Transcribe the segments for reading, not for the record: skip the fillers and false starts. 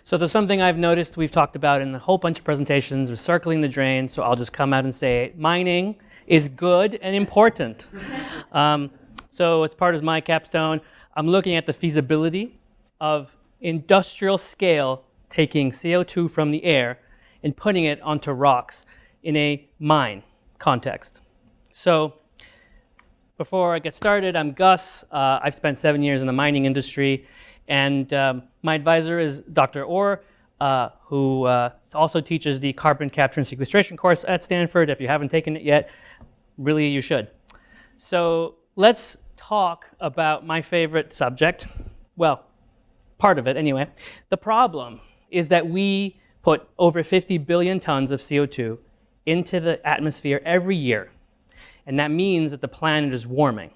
So there's something I've noticed we've talked about in a whole bunch of presentations with circling the drain, so I'll just come out and say mining is good and important. So as part of my capstone, I'm looking at the feasibility of industrial scale taking CO2 from the air and putting it onto rocks in a mine context. So before I get started, I'm Gus. I've spent 7 years in the mining industry, and my advisor is Dr. Orr, who also teaches the Carbon Capture and Sequestration course at Stanford. If you haven't taken it yet, really you should. So let's talk about my favorite subject. Well, part of it anyway. The problem is that we put over 50 billion tons of CO2 into the atmosphere every year, and that means that the planet is warming.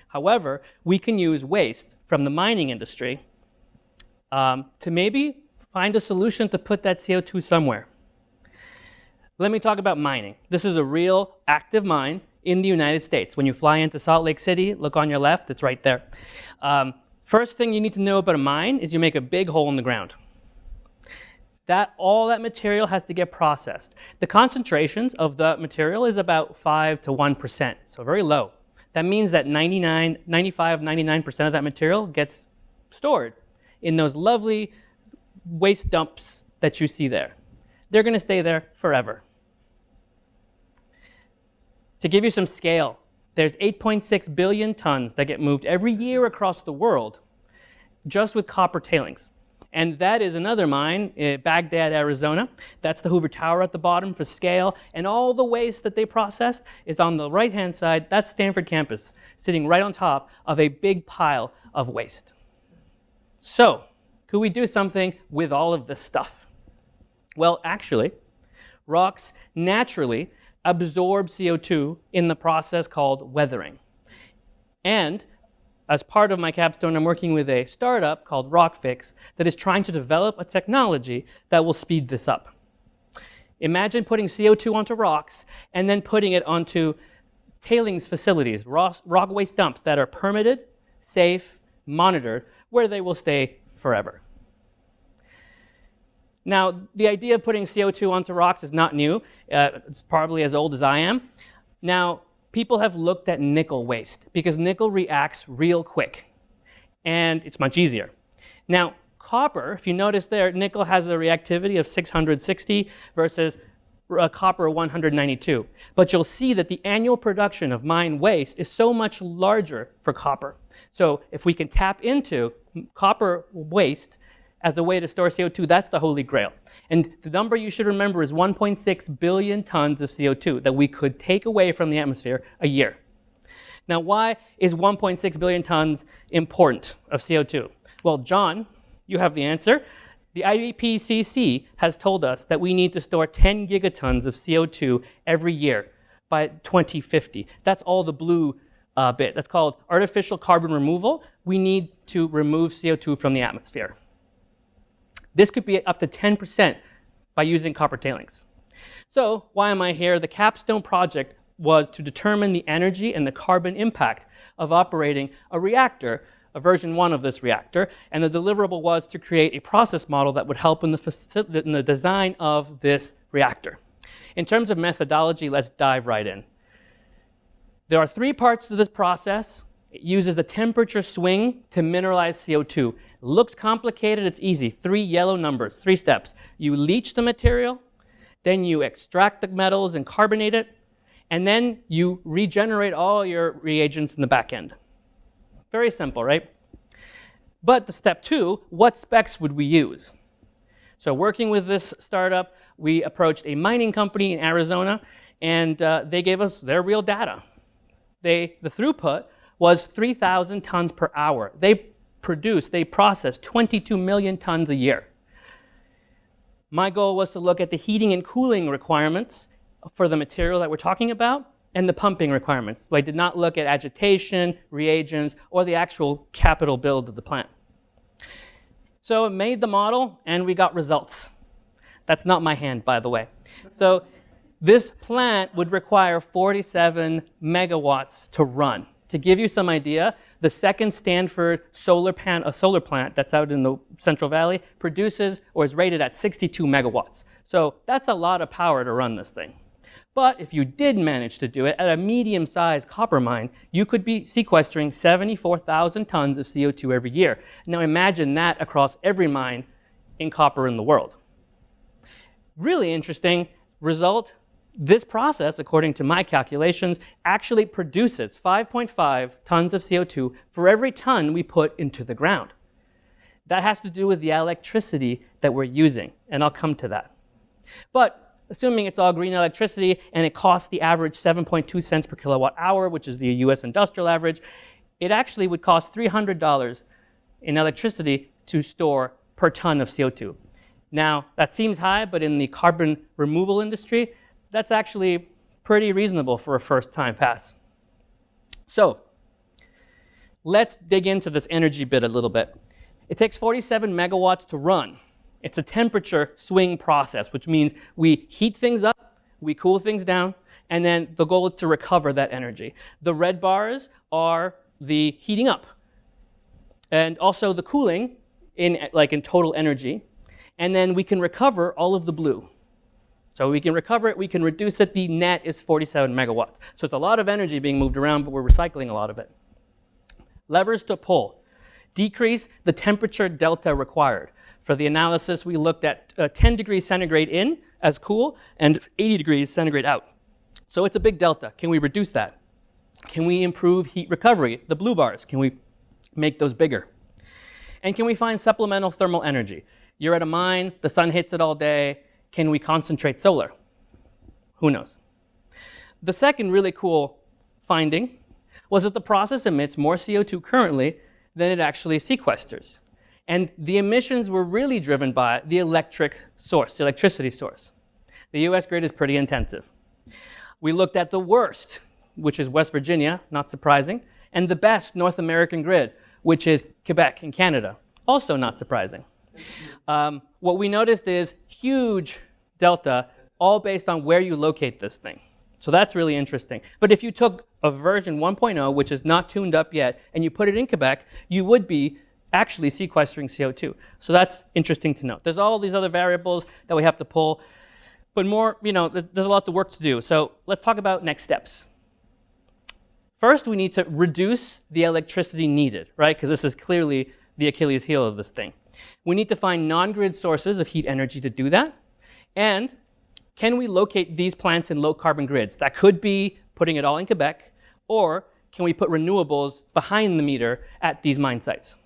However, we can use waste from the mining industry to maybe find a solution to put that CO2 somewhere. Let me talk about mining. This is a real active mine in the United States. When you fly into Salt Lake City, look on your left, it's right there. First thing you need to know about a mine is you make a big hole in the ground. All that material has to get processed. The concentrations of the material is about 5 to 1%, so very low. That means that 99% of that material gets stored in those lovely waste dumps that you see there. They're going to stay there forever. To give you some scale, there's 8.6 billion tons that get moved every year across the world just with copper tailings. And that is another mine in Baghdad, Arizona. That's the Hoover Tower at the bottom for scale. And all the waste that they processed is on the right-hand side. That's Stanford campus, sitting right on top of a big pile of waste. So, could we do something with all of this stuff? Well, actually, rocks naturally absorb CO2 in the process called weathering. And as part of my capstone, I'm working with a startup called RockFix that is trying to develop a technology that will speed this up. Imagine putting CO2 onto rocks and then putting it onto tailings facilities, rock waste dumps that are permitted, safe, monitored, where they will stay forever. Now, the idea of putting CO2 onto rocks is not new. It's probably as old as I am. Now, people have looked at nickel waste because nickel reacts real quick, and it's much easier. Now, copper, if you notice there, nickel has a reactivity of 660 versus copper 192. But you'll see that the annual production of mine waste is so much larger for copper. So if we can tap into copper waste as a way to store CO2, that's the holy grail. And the number you should remember is 1.6 billion tons of CO2 that we could take away from the atmosphere a year. Now, why is 1.6 billion tons important of CO2? Well, John, you have the answer. The IPCC has told us that we need to store 10 gigatons of CO2 every year by 2050. That's all the blue bit. That's called artificial carbon removal. We need to remove CO2 from the atmosphere. This could be up to 10% by using copper tailings. So why am I here? The Capstone project was to determine the energy and the carbon impact of operating a reactor, a version 1 of this reactor, and the deliverable was to create a process model that would help in the design of this reactor. In terms of methodology, let's dive right in. There are 3 parts to this process. It uses a temperature swing to mineralize CO2. Looks complicated, it's easy. 3 yellow numbers, 3 steps. You leach the material, then you extract the metals and carbonate it, and then you regenerate all your reagents in the back end. Very simple, right? But the step 2, what specs would we use? So working with this startup, we approached a mining company in Arizona, and they gave us their real data. The throughput was 3,000 tons per hour. They process 22 million tons a year. My goal was to look at the heating and cooling requirements for the material that we're talking about and the pumping requirements. So I did not look at agitation, reagents, or the actual capital build of the plant. So I made the model, and we got results. That's not my hand, by the way. So this plant would require 47 megawatts to run. To give you some idea, the second Stanford solar plant that's out in the Central Valley produces or is rated at 62 megawatts. So that's a lot of power to run this thing. But if you did manage to do it at a medium-sized copper mine, you could be sequestering 74,000 tons of CO2 every year. Now imagine that across every mine in copper in the world. Really interesting result. This process, according to my calculations, actually produces 5.5 tons of CO2 for every ton we put into the ground. That has to do with the electricity that we're using, and I'll come to that. But assuming it's all green electricity and it costs the average 7.2 cents per kilowatt hour, which is the US industrial average, it actually would cost $300 in electricity to store per ton of CO2. Now, that seems high, but in the carbon removal industry, that's actually pretty reasonable for a first-time pass. So let's dig into this energy bit a little bit. It takes 47 megawatts to run. It's a temperature swing process, which means we heat things up, we cool things down, and then the goal is to recover that energy. The red bars are the heating up, and also the cooling in total energy, and then we can recover all of the blue. So we can recover it, we can reduce it, the net is 47 megawatts. So it's a lot of energy being moved around, but we're recycling a lot of it. Levers to pull. Decrease the temperature delta required. For the analysis, we looked at 10 degrees centigrade in as cool and 80 degrees centigrade out. So it's a big delta. Can we reduce that? Can we improve heat recovery? The blue bars, can we make those bigger? And can we find supplemental thermal energy? You're at a mine, the sun hits it all day. Can we concentrate solar? Who knows? The second really cool finding was that the process emits more CO2 currently than it actually sequesters. And the emissions were really driven by the electricity source. The US grid is pretty intensive. We looked at the worst, which is West Virginia, not surprising, and the best North American grid, which is Quebec in Canada, also not surprising. What we noticed is huge delta, all based on where you locate this thing. So that's really interesting. But if you took a version 1.0, which is not tuned up yet, and you put it in Quebec, you would be actually sequestering CO2. So that's interesting to note. There's all these other variables that we have to pull, but more, there's a lot of work to do. So let's talk about next steps. First, we need to reduce the electricity needed, right? Because this is clearly the Achilles heel of this thing. We need to find non-grid sources of heat energy to do that. And can we locate these plants in low carbon grids? That could be putting it all in Quebec, or can we put renewables behind the meter at these mine sites?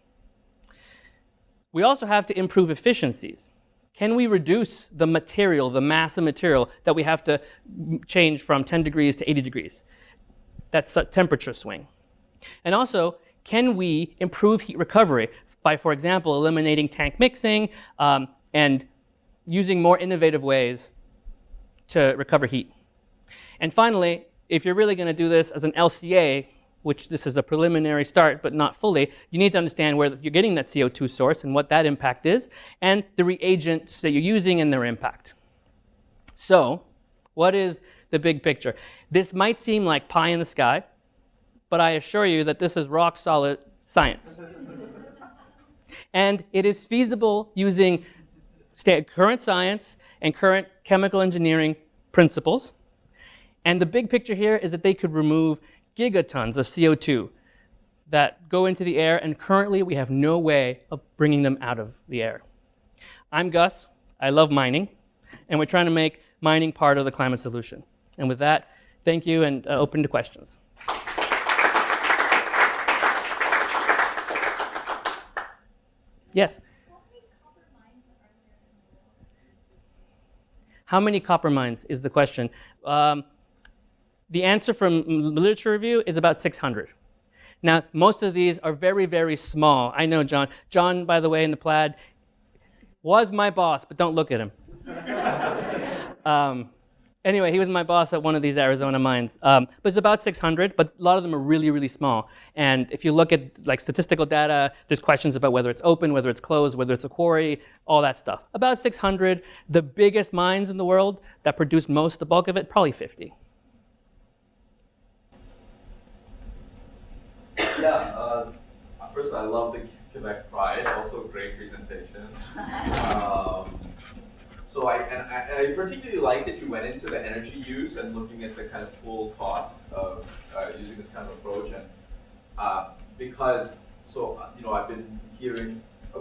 We also have to improve efficiencies. Can we reduce the material, the mass of material that we have to change from 10 degrees to 80 degrees? That's a temperature swing. And also, can we improve heat recovery by, for example, eliminating tank mixing and using more innovative ways to recover heat? And finally, if you're really going to do this as an LCA, which this is a preliminary start, but not fully, you need to understand where you're getting that CO2 source and what that impact is, and the reagents that you're using and their impact. So, what is the big picture? This might seem like pie in the sky, but I assure you that this is rock solid science. And it is feasible using current science and current chemical engineering principles. And the big picture here is that they could remove gigatons of CO2 that go into the air, and currently we have no way of bringing them out of the air. I'm Gus, I love mining, and we're trying to make mining part of the climate solution. And with that, thank you, and open to questions. Yes? How many copper mines is the question. The answer from literature review is about 600. Now, most of these are very, very small. I know John. John, by the way, in the plaid, was my boss, but don't look at him. Anyway, he was my boss at one of these Arizona mines. But it's about 600, but a lot of them are really, really small. And if you look at statistical data, there's questions about whether it's open, whether it's closed, whether it's a quarry, all that stuff. About 600. The biggest mines in the world that produce most, the bulk of it, probably 50. First, I love the Quebec Pride. Also, great presentations. So I particularly like that you went into the energy use and looking at the kind of full cost of using this kind of approach, and because I've been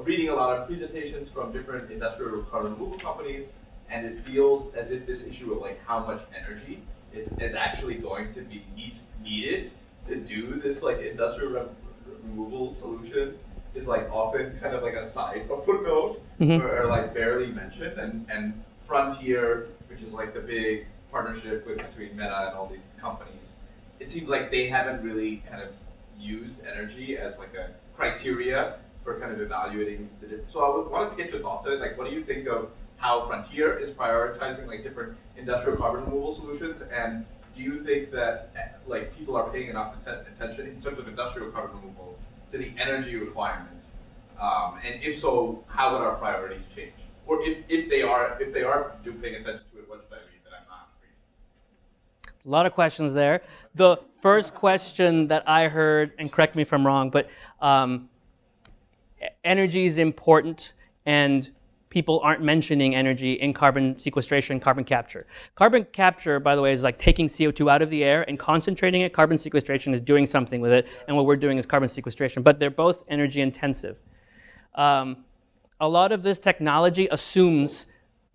reading a lot of presentations from different industrial carbon removal companies, and it feels as if this issue of like how much energy is actually going to be needed to do this like industrial removal solution is like often kind of like a side footnote or like barely mentioned, and Frontier, which is like the big partnership between Meta and all these companies, it seems like they haven't really kind of used energy as like a criteria for kind of evaluating the different. So I wanted to get your thoughts on it. Like, what do you think of how Frontier is prioritizing like different industrial carbon removal solutions, and do you think that like people are paying enough attention in terms of industrial carbon removal to the energy requirements? And if so, how would our priorities change? Or if they are paying attention to it, what should I read that I'm not reading? A lot of questions there. The first question that I heard, and correct me if I'm wrong, but energy is important, and people aren't mentioning energy in carbon sequestration, carbon capture. Carbon capture, by the way, is like taking CO2 out of the air and concentrating it. Carbon sequestration is doing something with it, and what we're doing is carbon sequestration, but they're both energy intensive. A lot of this technology assumes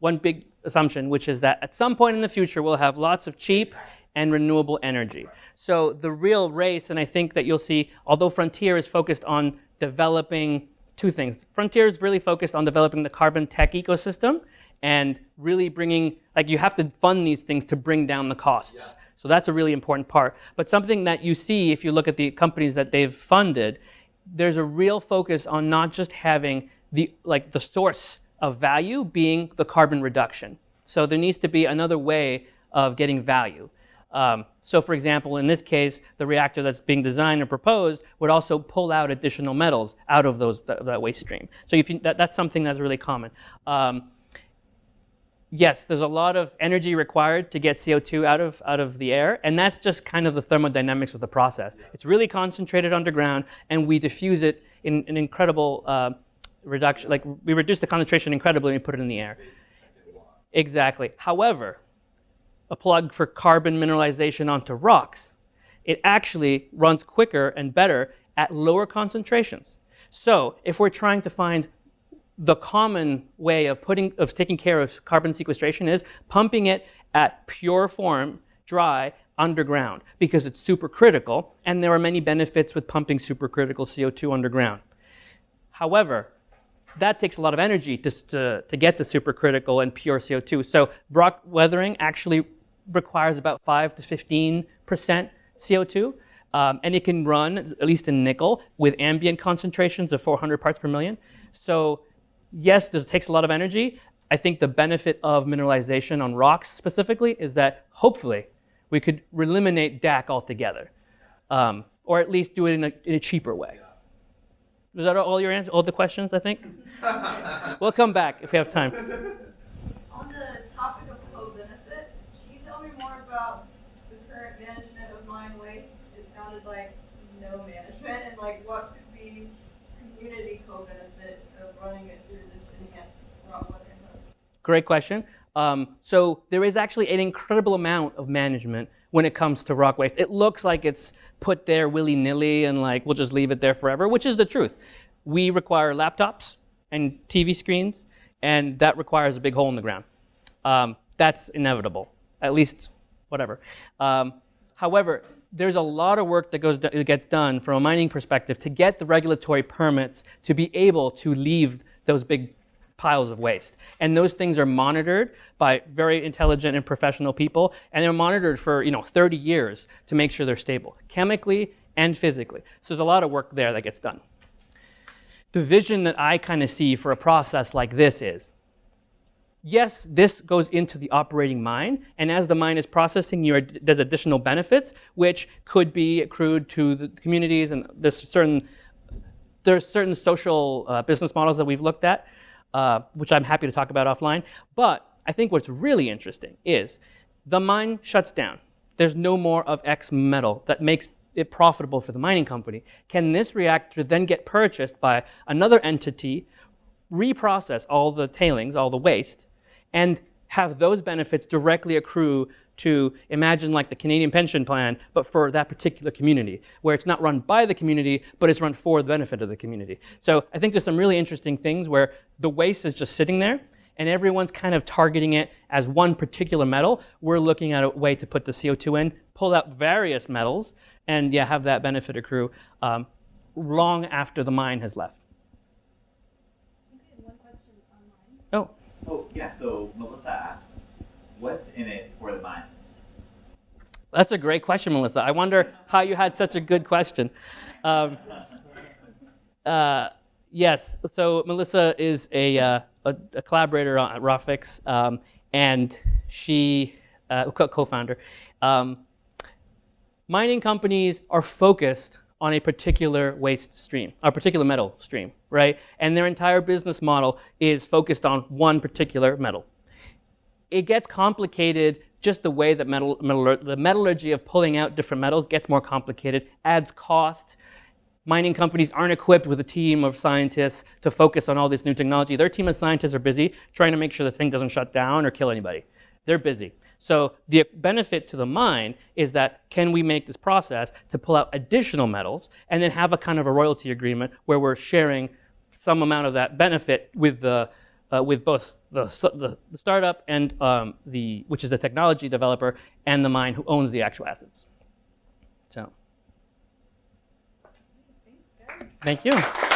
one big assumption, which is that at some point in the future, we'll have lots of cheap and renewable energy. So the real race, and I think that you'll see, although Frontier is focused on developing two things. Frontier is really focused on developing the carbon tech ecosystem and really bringing, like you have to fund these things to bring down the costs. Yeah. So that's a really important part. But something that you see if you look at the companies that they've funded, there's a real focus on not just having the source of value being the carbon reduction. So there needs to be another way of getting value. So for example, in this case, the reactor that's being designed or proposed would also pull out additional metals out of that waste stream. So that's something that's really common. Yes, there's a lot of energy required to get CO2 out of the air, and that's just kind of the thermodynamics of the process. It's really concentrated underground, and we diffuse it in an incredible reduction. Like we reduce the concentration incredibly and we put it in the air. Exactly. However, a plug for carbon mineralization onto rocks, it actually runs quicker and better at lower concentrations. So if we're trying to find the common way of taking care of carbon sequestration is pumping it at pure form, dry, underground, because it's supercritical, and there are many benefits with pumping supercritical CO2 underground. However, that takes a lot of energy to get the supercritical and pure CO2. So rock weathering actually requires about 5 to 15% CO2, and it can run, at least in nickel, with ambient concentrations of 400 parts per million. So yes, it takes a lot of energy. I think the benefit of mineralization on rocks specifically is that hopefully we could eliminate DAC altogether, or at least do it in a cheaper way. Is that all your answers? All the questions, I think? We'll come back if we have time. On the topic of co-benefits, can you tell me more about the current management of mine waste? It sounded like no management, and like what could be community co-benefits of running it through this enhanced rock weathering process? Great question. So there is actually an incredible amount of management when it comes to rock waste. It looks like it's put there willy-nilly and like we'll just leave it there forever, which is the truth. We require laptops and TV screens, and that requires a big hole in the ground. That's inevitable, at least whatever. However, there's a lot of work that gets done from a mining perspective to get the regulatory permits to be able to leave those big piles of waste. And those things are monitored by very intelligent and professional people, and they're monitored for 30 years to make sure they're stable, chemically and physically. So there's a lot of work there that gets done. The vision that I kind of see for a process like this is, yes, this goes into the operating mine, and as the mine is processing, there's additional benefits, which could be accrued to the communities, and there's certain social business models that we've looked at, which I'm happy to talk about offline. But I think what's really interesting is the mine shuts down. There's no more of X metal that makes it profitable for the mining company. Can this reactor then get purchased by another entity, reprocess all the tailings, all the waste, and have those benefits directly accrue to, imagine like the Canadian pension plan, but for that particular community, where it's not run by the community, but it's run for the benefit of the community. So I think there's some really interesting things where the waste is just sitting there, and everyone's kind of targeting it as one particular metal. We're looking at a way to put the CO2 in, pull out various metals, and yeah, have that benefit accrue long after the mine has left. Okay, one question online. Oh. Oh, yeah, so Melissa asks, what's in it for the mines? That's a great question, Melissa. I wonder how you had such a good question. Yes, so Melissa is a collaborator at Rawfix, and she, co-founder. Mining companies are focused on a particular waste stream, a particular metal stream, right? And their entire business model is focused on one particular metal. It gets complicated just the way that the metallurgy of pulling out different metals gets more complicated, adds cost. Mining companies aren't equipped with a team of scientists to focus on all this new technology. Their team of scientists are busy trying to make sure the thing doesn't shut down or kill anybody. They're busy. So the benefit to the mine is that can we make this process to pull out additional metals and then have a kind of a royalty agreement where we're sharing some amount of that benefit with both the startup and which is the technology developer, and the mine who owns the actual assets. So, Thanks, guys. thank you.